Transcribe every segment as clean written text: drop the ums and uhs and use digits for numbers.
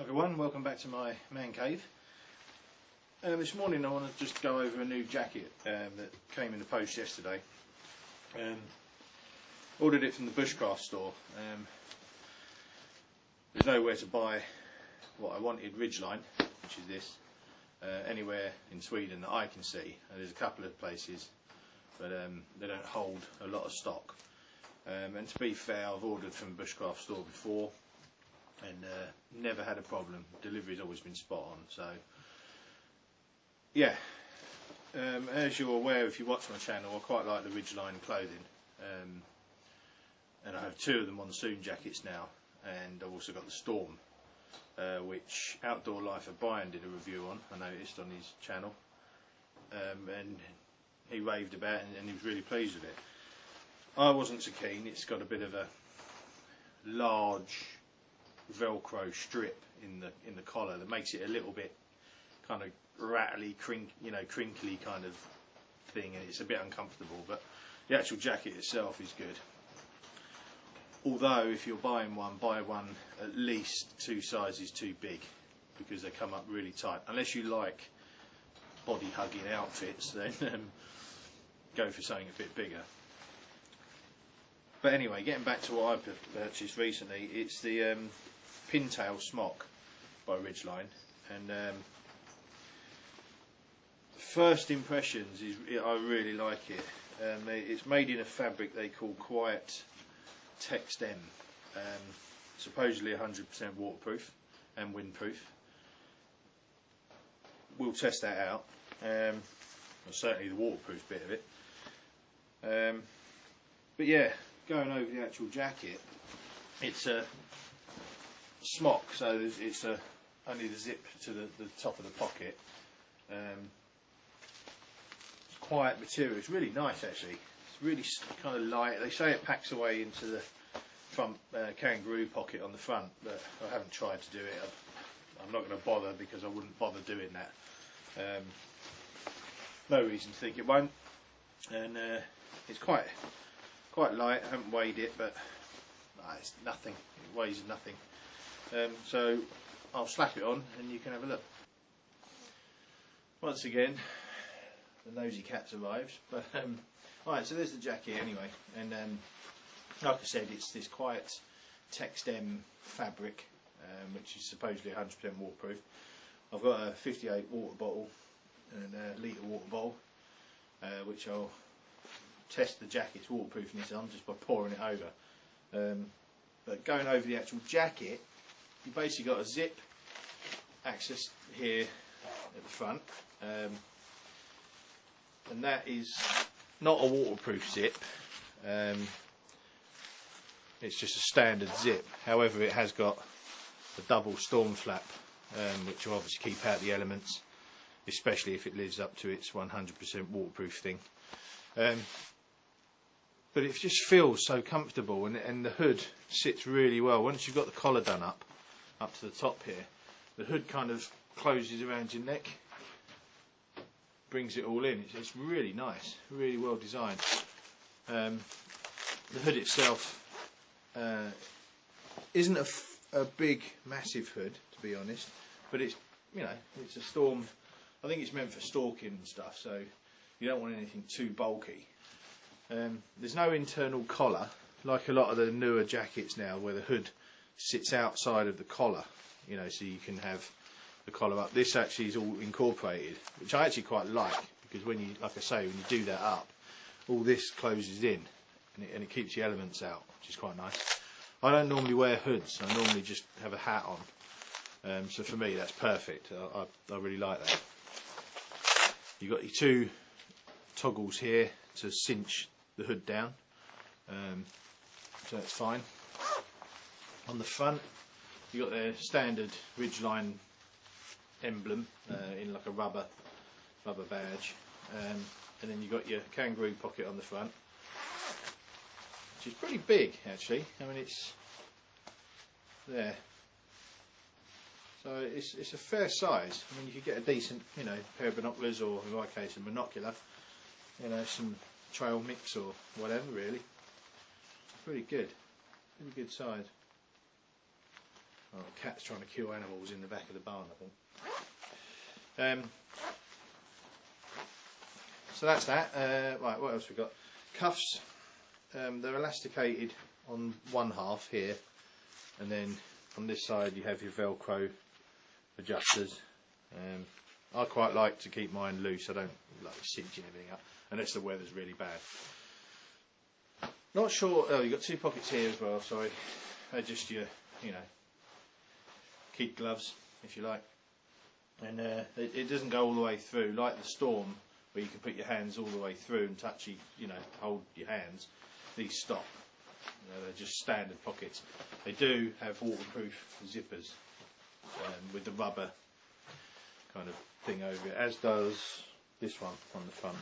Everyone, welcome back to my man cave. This morning I want to just go over a new jacket that came in the post yesterday. Ordered it from the bushcraft store. There's nowhere to buy what I wanted, Ridgeline, which is this, anywhere in Sweden that I can see. There's a couple of places, but they don't hold a lot of stock. And to be fair, I've ordered from a bushcraft store before and never had a problem. Delivery's always been spot on. So yeah, as you're aware if you watch my channel, I quite like the Ridgeline clothing, and I have two of the monsoon jackets now, and I've also got the Storm, which Outdoor Life of Brian did a review on, I noticed on his channel, and he raved about it and he was really pleased with it. I wasn't so keen. It's got a bit of a large Velcro strip in the collar that makes it a little bit kind of rattly, crinkly kind of thing, and it's a bit uncomfortable. But the actual jacket itself is good. Although if you're buying one, buy one at least 2 sizes too big, because they come up really tight. Unless you like body hugging outfits, then go for something a bit bigger. But anyway, getting back to what I purchased recently, it's the Pintail smock by Ridgeline, and first impressions is I really like it. It's made in a fabric they call Quiet Text M, supposedly 100% waterproof and windproof. We'll test that out, well, certainly the waterproof bit of it. But yeah, going over the actual jacket, it's a smock, so it's only the zip to the top of the pocket. It's quiet material. It's really nice actually. It's really kind of light. They say it packs away into the front kangaroo pocket on the front, but I haven't tried to do it. I'm not going to bother, because I wouldn't bother doing that. No reason to think it won't. And it's quite light. I haven't weighed it, but it's nothing. It weighs nothing. So I'll slap it on and you can have a look. Once again, the nosy cat's arrived. But alright, so there's the jacket anyway, and like I said, it's this Quiet Text M fabric, which is supposedly 100% waterproof. I've got a 58 water bottle and a litre water bowl, which I'll test the jacket's waterproofness on just by pouring it over. But going over the actual jacket, you've basically got a zip access here at the front, and that is not a waterproof zip. It's just a standard zip. However, it has got a double storm flap, which will obviously keep out the elements, especially if it lives up to its 100% waterproof thing. But it just feels so comfortable, and the hood sits really well. Once you've got the collar done up to the top here, the hood kind of closes around your neck, brings it all in. It's really nice, really well designed. The hood itself isn't a big, massive hood, to be honest, but it's it's a Storm. I think it's meant for stalking and stuff, so you don't want anything too bulky. There's no internal collar, like a lot of the newer jackets now, where the hood sits outside of the collar, so you can have the collar up. This actually is all incorporated, which I actually quite like, because when you, like I say, when you do that up, all this closes in, and it kees the elements out, which is quite nice. I don't normally wear hoods. I normally just have a hat on, so for me that's perfect. I really like that. You've got your 2 toggles here to cinch the hood down, so that's fine. On the front, you've got the standard Ridgeline emblem in like a rubber badge, and then you've got your kangaroo pocket on the front, which is pretty big actually. I mean, it's there, so it's a fair size. I mean, you could get a decent pair of binoculars, or in my case a monocular, some trail mix or whatever. Really pretty good size. Oh, the cat's trying to kill animals in the back of the barn, I think. So that's that. Right, what else we got? Cuffs. They're elasticated on one half here, and then on this side you have your Velcro adjusters. I quite like to keep mine loose. I don't like cinching everything up unless the weather's really bad. Not sure. Oh, you've got two pockets here as well. Sorry, they're just your, kid gloves, if you like. And it doesn't go all the way through like the Storm, where you can put your hands all the way through and touch, hold your hands. These stop. They're just standard pockets. They do have waterproof zippers with the rubber kind of thing over it, as does this one on the front.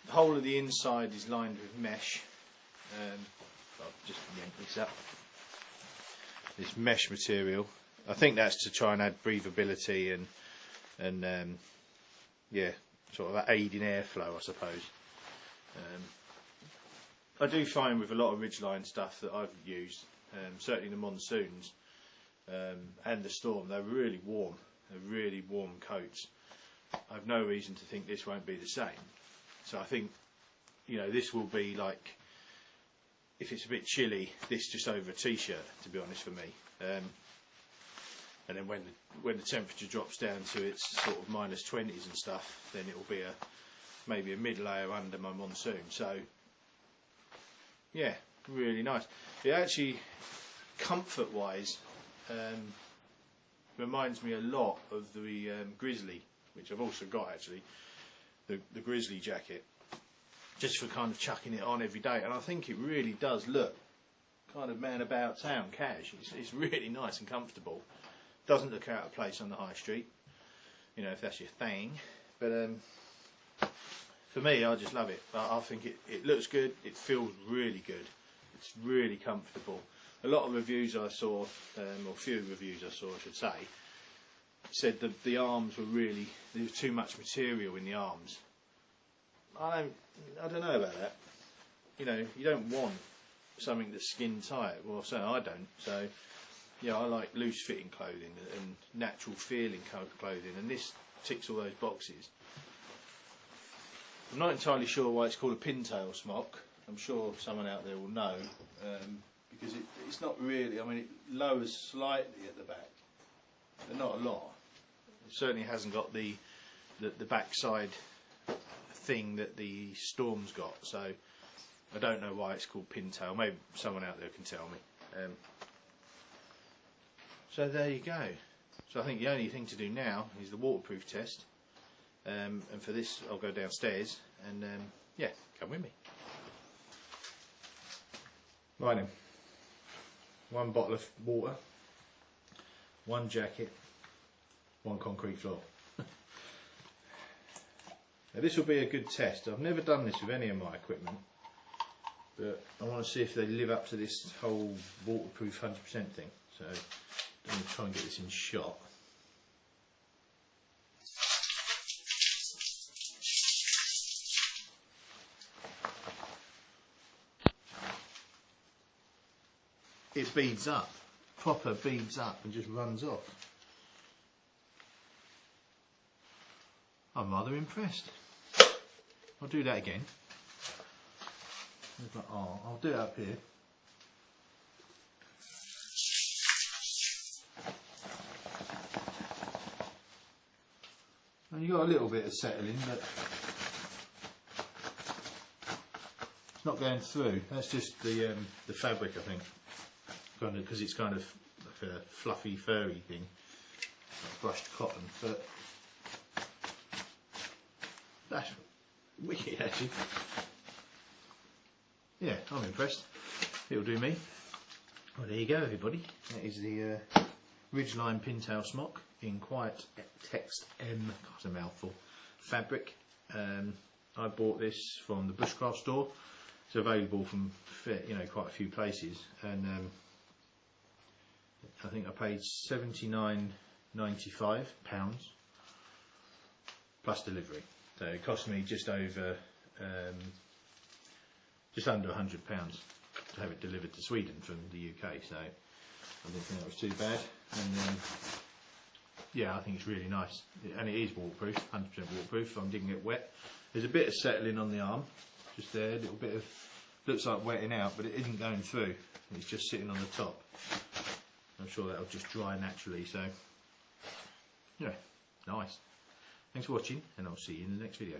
The whole of the inside is lined with mesh. I'll just yank this up. This mesh material. I think that's to try and add breathability and sort of aid in airflow, I suppose. I do find with a lot of Ridgeline stuff that I've used, certainly the Monsoons and the Storm, they're really warm. They're really warm coats. I've no reason to think this won't be the same. So I think, this will be like, if it's a bit chilly, this just over a t-shirt, to be honest, for me. And then when the temperature drops down to its sort of -20s and stuff, then it will be maybe a mid layer under my Monsoon. So yeah, really nice. It actually, comfort wise, reminds me a lot of the Grizzly, which I've also got actually, the Grizzly jacket, just for kind of chucking it on every day. And I think it really does look kind of man about town cash. It's really nice and comfortable. Doesn't look out of place on the high street, if that's your thing. But for me, I just love it. I think it looks good. It feels really good. It's really comfortable. A lot of reviews I saw, or few reviews I saw, I should say, said that the arms were really, there was too much material in the arms. I don't know about that. You don't want something that's skin tight. Well, so I don't. So I like loose fitting clothing and natural feeling clothing, and this ticks all those boxes. I'm not entirely sure why it's called a pintail smock. I'm sure someone out there will know, because it's not really. I mean, it lowers slightly at the back, but not a lot. It certainly hasn't got the backside thing that the Storm's got. So I don't know why it's called pintail. Maybe someone out there can tell me. So there you go. So I think the only thing to do now is the waterproof test. And for this, I'll go downstairs and come with me. Right then. 1 bottle of water, 1 jacket, 1 concrete floor. Now this will be a good test. I've never done this with any of my equipment, but I want to see if they live up to this whole waterproof 100% thing. So I'm going to try and get this in shot. It beads up, proper beads up and just runs off. I'm rather impressed. I'll do that again. I'll do it up here. And you got a little bit of settling, but it's not going through. That's just the fabric, I think. Because it's kind of like a fluffy, furry thing, like brushed cotton. But that's wicked, actually. Yeah, I'm impressed. It'll do me. Well, there you go, everybody. That is the Ridgeline Pintail smock in Quiet Text M, got a mouthful, fabric. I bought this from the Bushcraft store. It's available from quite a few places, and I think I paid £79.95 plus delivery. So it cost me just under £100. to have it delivered to Sweden from the UK, so I didn't think that was too bad. And yeah, I think it's really nice, and it is waterproof, 100% waterproof. I'm digging it wet. There's a bit of settling on the arm, just there, a little bit of, looks like wetting out, but it isn't going through. It's just sitting on the top. I'm sure that'll just dry naturally, so yeah, nice. Thanks for watching, and I'll see you in the next video.